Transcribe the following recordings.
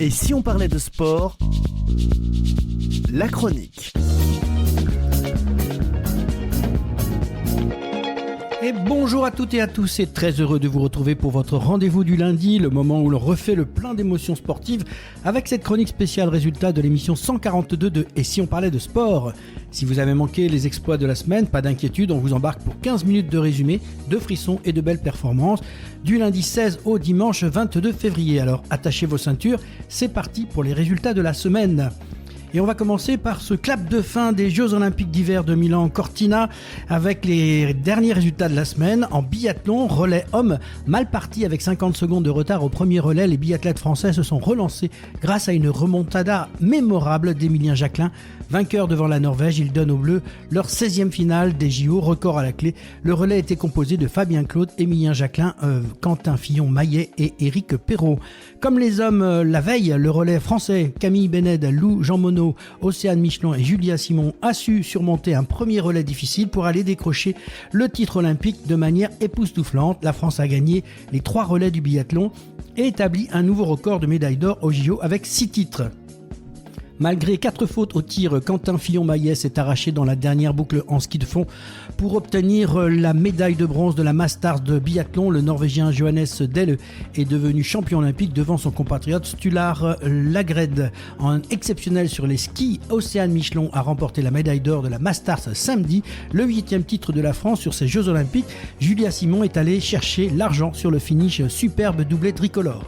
Et si on parlait de sport, la chronique. Et bonjour à toutes et à tous, c'est très heureux de vous retrouver pour votre rendez-vous du lundi, le moment où l'on refait le plein d'émotions sportives avec cette chronique spéciale résultat de l'émission 142 de Et si on parlait de sport. Si vous avez manqué les exploits de la semaine, pas d'inquiétude, on vous embarque pour 15 minutes de résumé, de frissons et de belles performances du lundi 16 au dimanche 22 février. Alors attachez vos ceintures, c'est parti pour les résultats de la semaine. Et on va commencer par ce clap de fin des Jeux Olympiques d'hiver de Milan-Cortina avec les derniers résultats de la semaine. En biathlon, relais homme, mal parti avec 50 secondes de retard au premier relais. Les biathlètes français se sont relancés grâce à une remontada mémorable d'Emilien Jacquelin. Vainqueur devant la Norvège, ils donnent aux Bleus leur 16e finale des JO, record à la clé. Le relais était composé de Fabien Claude, Emilien Jacquelin, Quentin Fillon-Maillet et Éric Perrault. Comme les hommes la veille, le relais français, Camille Bened, Lou Jean Monod, Océane Michelon et Julia Simon a su surmonter un premier relais difficile pour aller décrocher le titre olympique de manière époustouflante. La France a gagné les 3 relais du biathlon et établi un nouveau record de médailles d'or au JO avec 6 titres. Malgré 4 fautes au tir, Quentin Fillon-Maillet s'est arraché dans la dernière boucle en ski de fond pour obtenir la médaille de bronze de la Masters de biathlon. Le Norvégien Johannes Delle est devenu champion olympique devant son compatriote Stular Lagred. En exceptionnel sur les skis, Océane Michelon a remporté la médaille d'or de la Masters samedi, le 8e titre de la France sur ces Jeux Olympiques. Julia Simon est allée chercher l'argent sur le finish superbe doublé tricolore.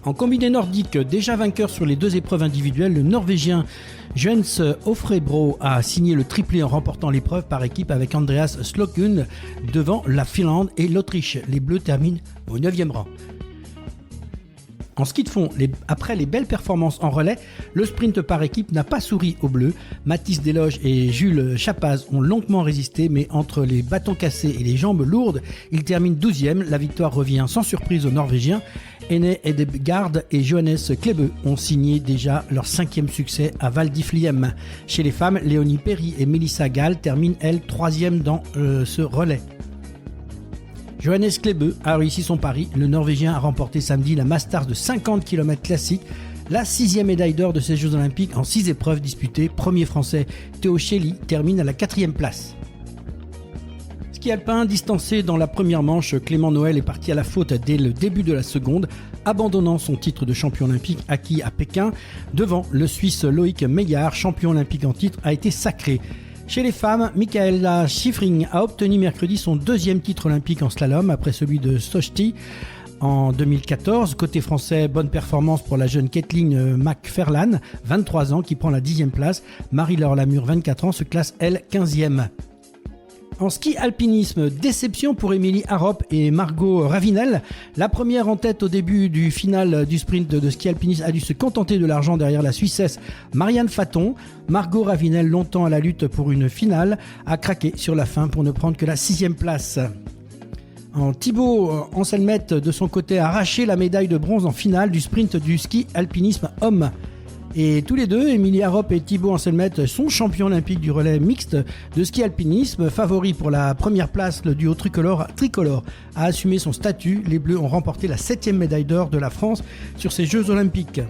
En combiné nordique, déjà vainqueur sur les 2 épreuves individuelles, le Norvégien Jens Ofrebro a signé le triplé en remportant l'épreuve par équipe avec Andreas Slokund devant la Finlande et l'Autriche. Les Bleus terminent au 9e rang. En ski de fond, après les belles performances en relais, le sprint par équipe n'a pas souri aux Bleus. Mathis Desloges et Jules Chapaz ont longuement résisté, mais entre les bâtons cassés et les jambes lourdes, ils terminent 12e. La victoire revient sans surprise aux Norvégiens. Ene Edegaard et Johannes Klebe ont signé déjà leur 5e succès à Val d'Ifliem. Chez les femmes, Léonie Perry et Melissa Gall terminent, elles, 3e dans ce relais. Johannes Klebe a réussi son pari. Le Norvégien a remporté samedi la Masters de 50 km classique, la 6e médaille d'or de ces Jeux Olympiques en 6 épreuves disputées. Premier français, Théo Chély, termine à la 4e place. Ski alpin, distancé dans la première manche, Clément Noël est parti à la faute dès le début de la seconde, abandonnant son titre de champion olympique acquis à Pékin. Devant, le Suisse Loïc Meillard, champion olympique en titre, a été sacré. Chez les femmes, Michaela Schifrin a obtenu mercredi son 2e titre olympique en slalom après celui de Sochi en 2014. Côté français, bonne performance pour la jeune Kathleen McFarlane, 23 ans, qui prend la 10e place. Marie-Laure Lamure, 24 ans, se classe elle 15e. En ski alpinisme, déception pour Émilie Harop et Margot Ravinel. La première en tête au début du final du sprint de ski alpinisme a dû se contenter de l'argent derrière la Suissesse Marianne Faton. Margot Ravinel, longtemps à la lutte pour une finale, a craqué sur la fin pour ne prendre que la 6e place. Thibaut Anselmette, de son côté, a arraché la médaille de bronze en finale du sprint du ski alpinisme homme. Et tous les deux, Émilie Harop et Thibaut Anselmette, sont champions olympiques du relais mixte de ski alpinisme. Favori pour la première place, le duo tricolore a assumé son statut. Les Bleus ont remporté la 7e médaille d'or de la France sur ces Jeux Olympiques.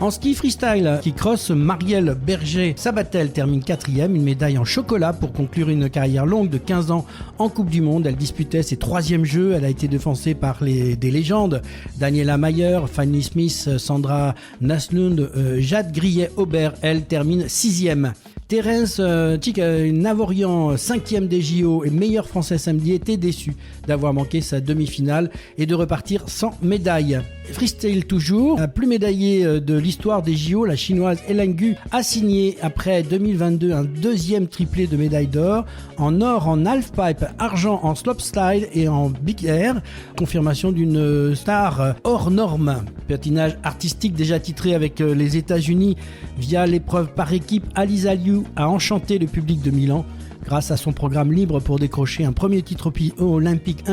En ski freestyle, ski cross, Marielle Berger-Sabatel termine 4e, une médaille en chocolat pour conclure une carrière longue de 15 ans en Coupe du Monde. Elle disputait ses 3e Jeux, elle a été devancée par des légendes, Daniela Mayer, Fanny Smith, Sandra Naslund, Jade Grillet-Aubert, elle termine 6e. Thérèse Navorian, 5e des JO et meilleur français samedi, était déçu d'avoir manqué sa demi-finale et de repartir sans médaille. Freestyle toujours, la plus médaillée de l'histoire des JO, la chinoise Hélène Gu a signé après 2022 un 2e triplé de médaille d'or, en or en halfpipe, argent en slopestyle et en big air, confirmation d'une star hors norme. Patinage artistique déjà titré avec les États-Unis via l'épreuve par équipe, Alisa Liu a enchanté le public de Milan grâce à son programme libre pour décrocher un premier titre olympique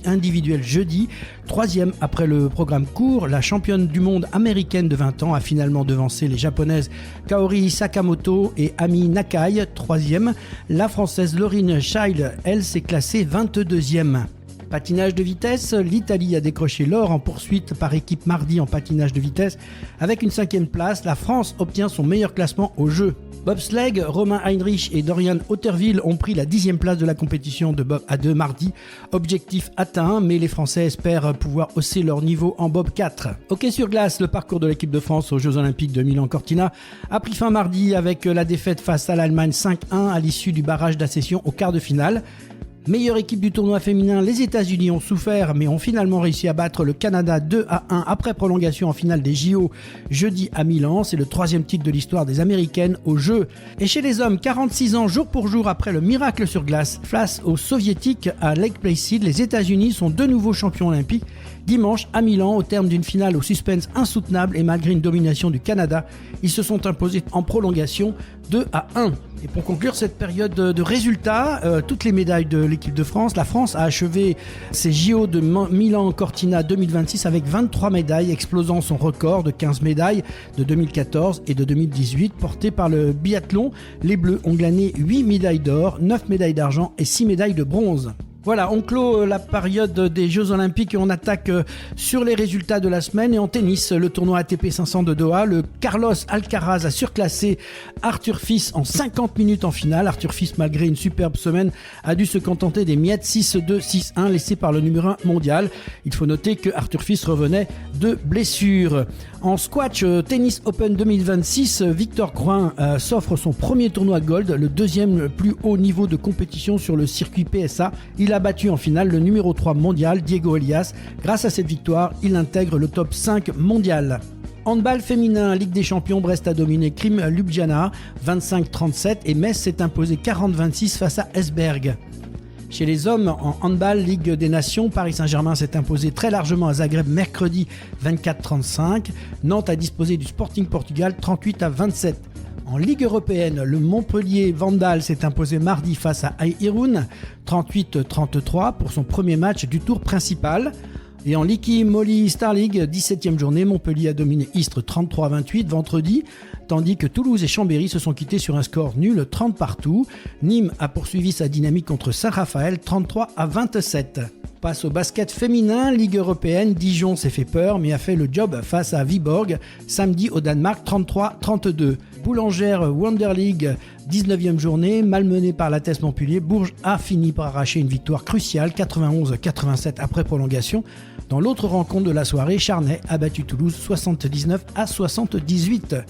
individuel jeudi. 3e après le programme court, la championne du monde américaine de 20 ans a finalement devancé les japonaises Kaori Sakamoto et Ami Nakai. 3e, la française Laurine Child, elle, s'est classée 22e. Patinage de vitesse, l'Italie a décroché l'or en poursuite par équipe mardi en patinage de vitesse. Avec une 5e place, la France obtient son meilleur classement aux Jeux. Bobsleigh, Romain Heinrich et Dorian Otterville ont pris la 10e place de la compétition de Bob à 2 mardi. Objectif atteint, mais les Français espèrent pouvoir hausser leur niveau en Bob 4. Hockey sur glace, le parcours de l'équipe de France aux Jeux Olympiques de Milan-Cortina a pris fin mardi avec la défaite face à l'Allemagne 5-1 à l'issue du barrage d'accession au quart de finale. Meilleure équipe du tournoi féminin, les États-Unis ont souffert mais ont finalement réussi à battre le Canada 2-1 après prolongation en finale des JO jeudi à Milan. C'est le 3e titre de l'histoire des Américaines aux Jeux. Et chez les hommes, 46 ans jour pour jour après le miracle sur glace face aux Soviétiques à Lake Placid, les États-Unis sont de nouveau champions olympiques. Dimanche à Milan, au terme d'une finale au suspense insoutenable et malgré une domination du Canada, ils se sont imposés en prolongation 2-1. Et pour conclure cette période de résultats, toutes les médailles de l'équipe de France, la France a achevé ses JO de Milan-Cortina 2026 avec 23 médailles, explosant son record de 15 médailles de 2014 et de 2018, porté par le biathlon. Les Bleus ont glané 8 médailles d'or, 9 médailles d'argent et 6 médailles de bronze. Voilà, on clôt la période des Jeux Olympiques et on attaque sur les résultats de la semaine. Et en tennis, le tournoi ATP 500 de Doha, le Carlos Alcaraz a surclassé Arthur Fils en 50 minutes en finale. Arthur Fils, malgré une superbe semaine, a dû se contenter des miettes 6-2, 6-1 laissés par le numéro 1 mondial. Il faut noter que Arthur Fils revenait de blessure. En squash, Tennis Open 2026, Victor Crouin s'offre son premier tournoi Gold, le 2e plus haut niveau de compétition sur le circuit PSA. Il a battu en finale le numéro 3 mondial, Diego Elias. Grâce à cette victoire, il intègre le top 5 mondial. Handball féminin, Ligue des Champions, Brest a dominé Krim Ljubljana 25-37 et Metz s'est imposé 40-26 face à Esbjerg. Chez les hommes, en handball, Ligue des Nations, Paris Saint-Germain s'est imposé très largement à Zagreb mercredi 24-35. Nantes a disposé du Sporting Portugal 38-27. En Ligue européenne, le Montpellier Vandal s'est imposé mardi face à Irun 38-33 pour son premier match du tour principal. Et en Liqui Moly Star League, 17e journée, Montpellier a dominé Istres 33-28 vendredi, tandis que Toulouse et Chambéry se sont quittés sur un score nul 30 partout. Nîmes a poursuivi sa dynamique contre Saint-Raphaël 33-27. Passe au basket féminin, Ligue européenne, Dijon s'est fait peur mais a fait le job face à Viborg samedi au Danemark 33-32. Boulangère Wonder League, 19e journée, malmenée par la TES Montpellier, Bourges a fini par arracher une victoire cruciale 91-87 après prolongation. Dans l'autre rencontre de la soirée, Charnay a battu Toulouse 79-78.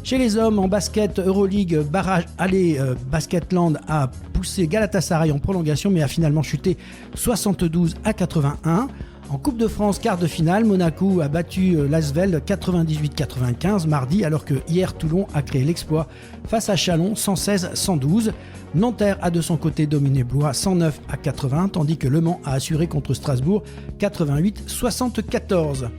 Chez les hommes, en basket, Euroleague, barrage aller, Basketland a poussé Galatasaray en prolongation mais a finalement chuté 72-81. En Coupe de France, quart de finale, Monaco a battu l'Asvel 98-95 mardi, alors que hier Toulon a créé l'exploit face à Chalon 116-112. Nanterre a de son côté dominé Blois 109-80, tandis que Le Mans a assuré contre Strasbourg 88-74.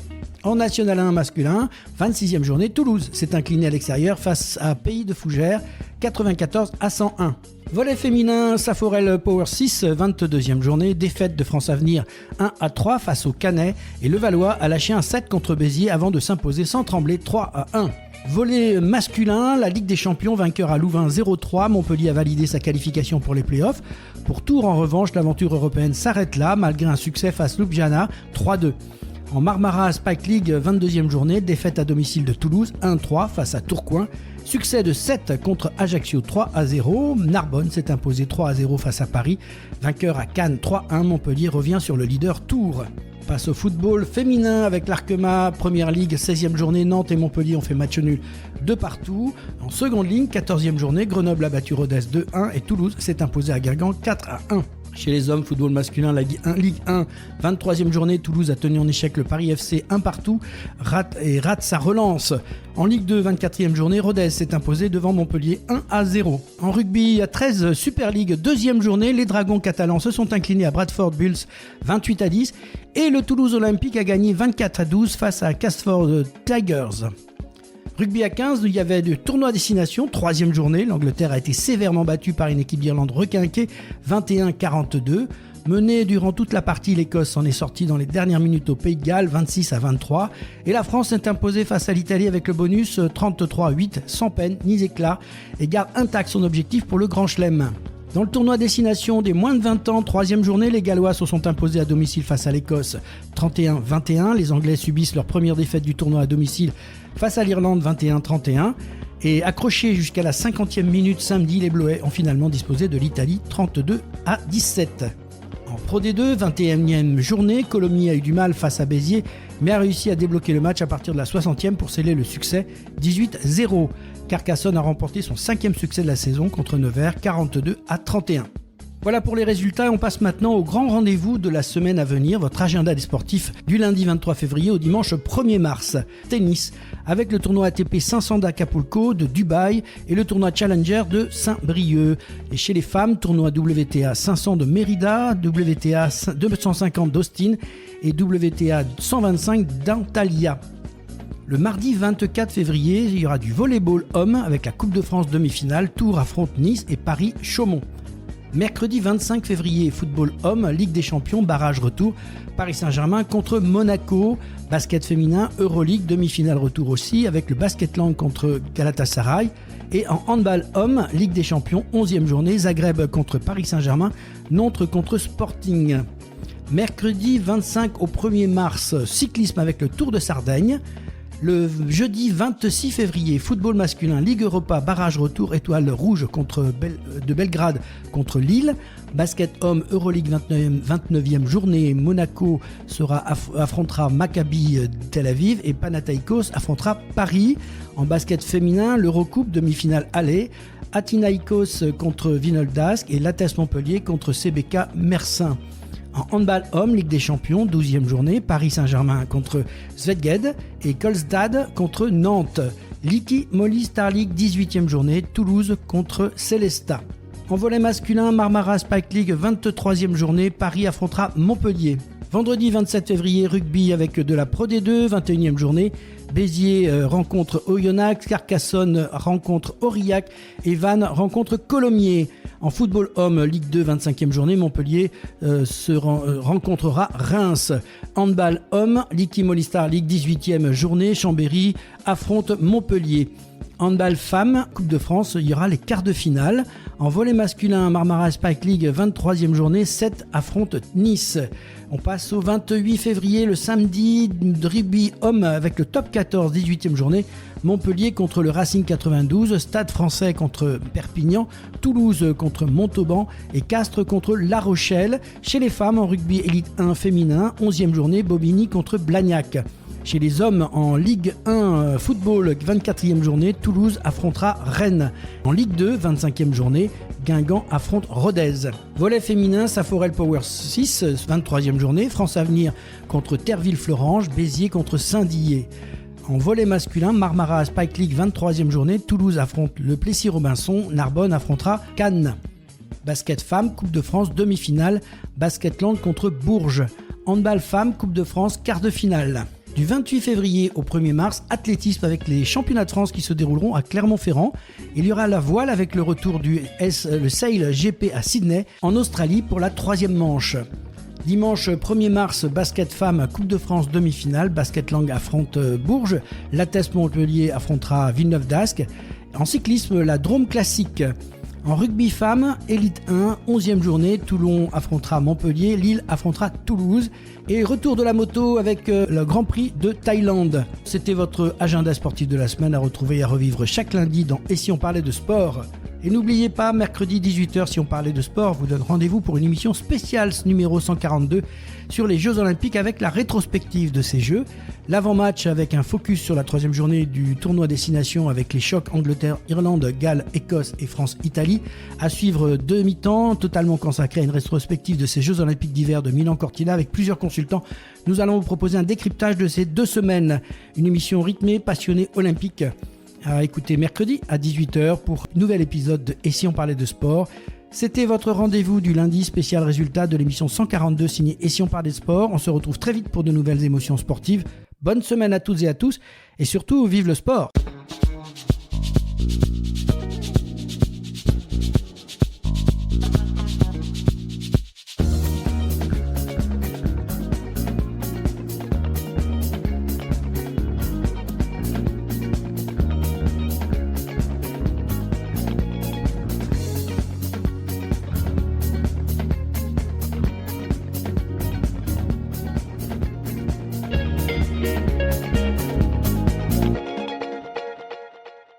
En National 1 masculin, 26e journée, Toulouse s'est incliné à l'extérieur face à Pays de Fougères 94-101. Volley féminin, Saforel Power 6, 22e journée, défaite de France Avenir 1-3 face au Canet et Levallois a lâché un 7 contre Béziers avant de s'imposer sans trembler 3-1. Volley masculin, la Ligue des Champions, vainqueur à Louvain 0-3, Montpellier a validé sa qualification pour les playoffs. Pour Tours, en revanche, l'aventure européenne s'arrête là malgré un succès face Ljubljana 3-2. En Marmara Spike League, 22e journée, défaite à domicile de Toulouse 1-3 face à Tourcoing. Succès de 7 contre Ajaccio 3-0. Narbonne s'est imposé 3-0 face à Paris. Vainqueur à Cannes 3-1, Montpellier revient sur le leader Tours. Passe au football féminin avec l'Arkema Première Ligue, 16e journée, Nantes et Montpellier ont fait match nul de partout. En seconde ligne, 14e journée, Grenoble a battu Rodez 2-1 et Toulouse s'est imposé à Guingamp 4-1. Chez les hommes, football masculin, la Ligue 1, 23e journée, Toulouse a tenu en échec le Paris FC 1 partout, rate sa relance. En Ligue 2, 24e journée, Rodez s'est imposé devant Montpellier 1-0. En rugby, 13 Super League, 2e journée, les Dragons catalans se sont inclinés à Bradford Bulls 28-10 et le Toulouse Olympique a gagné 24-12 face à Castleford Tigers. Rugby à 15, il y avait du tournoi destination, 3e journée. L'Angleterre a été sévèrement battue par une équipe d'Irlande requinquée, 21-42. Menée durant toute la partie, l'Écosse en est sortie dans les dernières minutes au Pays de Galles, 26-23. Et la France s'est imposée face à l'Italie avec le bonus 33-8, sans peine ni éclat, et garde intact son objectif pour le Grand Chelem. Dans le tournoi destination des moins de 20 ans, 3e journée, les Gallois se sont imposés à domicile face à l'Écosse 31-21. Les Anglais subissent leur première défaite du tournoi à domicile face à l'Irlande 21-31. Et accrochés jusqu'à la 50e minute samedi, les Bleuets ont finalement disposé de l'Italie 32-17. En Pro D2, 21e journée, Colomiers a eu du mal face à Béziers, mais a réussi à débloquer le match à partir de la 60e pour sceller le succès 18-0. Carcassonne a remporté son 5e succès de la saison contre Nevers 42-31. Voilà pour les résultats et on passe maintenant au grand rendez-vous de la semaine à venir, votre agenda des sportifs du lundi 23 février au dimanche 1er mars. Tennis, avec le tournoi ATP 500 d'Acapulco, de Dubaï et le tournoi Challenger de Saint-Brieuc. Et chez les femmes, tournoi WTA 500 de Mérida, WTA 250 d'Austin et WTA 125 d'Antalya. Le mardi 24 février, il y aura du volleyball homme avec la Coupe de France demi-finale, Tours affronte Nice et Paris-Chaumont. Mercredi 25 février, football homme, Ligue des Champions, barrage retour, Paris Saint-Germain contre Monaco, basket féminin, Euroleague, demi-finale retour aussi, avec le Basketland contre Galatasaray. Et en handball homme, Ligue des Champions, 11e journée, Zagreb contre Paris Saint-Germain, Nantes contre Sporting. Mercredi 25 au 1er mars, cyclisme avec le Tour de Sardaigne. Le jeudi 26 février, football masculin, Ligue Europa, barrage retour, Étoile Rouge de Belgrade contre Lille. Basket homme, Euroleague 29e journée, Monaco affrontera Maccabi Tel Aviv et Panathinaikos affrontera Paris. En basket féminin, l'Eurocoupe, demi-finale aller, Athinaikos contre Vinoldask et Lattes Montpellier contre CBK Mersin. En handball homme, Ligue des Champions, 12e journée, Paris Saint-Germain contre Szeged et Kolstad contre Nantes. Liki Molly Star League, 18e journée, Toulouse contre Célestat. En volley masculin, Marmara Spike League, 23e journée, Paris affrontera Montpellier. Vendredi 27 février, rugby avec de la Pro D2, 21e journée, Béziers rencontre Oyonnax, Carcassonne rencontre Aurillac et Vannes rencontre Colomiers. En football homme, Ligue 2, 25e journée, Montpellier rencontrera Reims. Handball homme, Liki Molly Star League, 18e journée, Chambéry affronte Montpellier. Handball femme, Coupe de France, il y aura les quarts de finale. En volley masculin, Marmara Spike League, 23e journée, 7 affronte Nice. On passe au 28 février, le samedi, de rugby homme avec le top 14, 18e journée. Montpellier contre le Racing 92, Stade Français contre Perpignan, Toulouse contre Montauban et Castres contre La Rochelle. Chez les femmes, en rugby élite 1 féminin, 11e journée, Bobigny contre Blagnac. Chez les hommes, en Ligue 1 football, 24e journée, Toulouse affrontera Rennes. En Ligue 2, 25e journée, Guingamp affronte Rodez. Volley féminin, Saforel Power 6, 23e journée, France Avenir contre Terville-Florange, Béziers contre Saint-Dié. En volley masculin, Marmara Spike League, 23e journée, Toulouse affronte le Plessis-Robinson, Narbonne affrontera Cannes. Basket femme, Coupe de France, demi-finale, Basketland contre Bourges. Handball femme, Coupe de France, quart de finale. Du 28 février au 1er mars, athlétisme avec les championnats de France qui se dérouleront à Clermont-Ferrand. Il y aura la voile avec le retour le Sail GP à Sydney, en Australie pour la 3e manche. Dimanche 1er mars, basket femme, Coupe de France demi-finale, Basketland affronte Bourges, Lattes Montpellier affrontera Villeneuve-d'Ascq. En cyclisme, la Drôme classique. En rugby femme, élite 1, 11e journée, Toulon affrontera Montpellier, Lille affrontera Toulouse. Et retour de la moto avec le Grand Prix de Thaïlande. C'était votre agenda sportif de la semaine à retrouver et à revivre chaque lundi dans Et si on parlait de sport. Et n'oubliez pas, mercredi 18h, si on parlait de sport, vous donne rendez-vous pour une émission spéciale numéro 142 sur les Jeux Olympiques avec la rétrospective de ces Jeux. L'avant-match avec un focus sur la 3e journée du tournoi destination avec les chocs Angleterre, Irlande, Galles, Écosse et France-Italie. À suivre 2 mi-temps totalement consacrés à une rétrospective de ces Jeux Olympiques d'hiver de Milan-Cortina avec plusieurs consultants. Nous allons vous proposer un décryptage de ces 2 semaines. Une émission rythmée, passionnée, olympique. À écouter mercredi à 18h pour un nouvel épisode de Et si on parlait de sport. C'était votre rendez-vous du lundi spécial résultat de l'émission 142 signée Et si on parlait de sport. On se retrouve très vite pour de nouvelles émotions sportives. Bonne semaine à toutes et à tous et surtout vive le sport.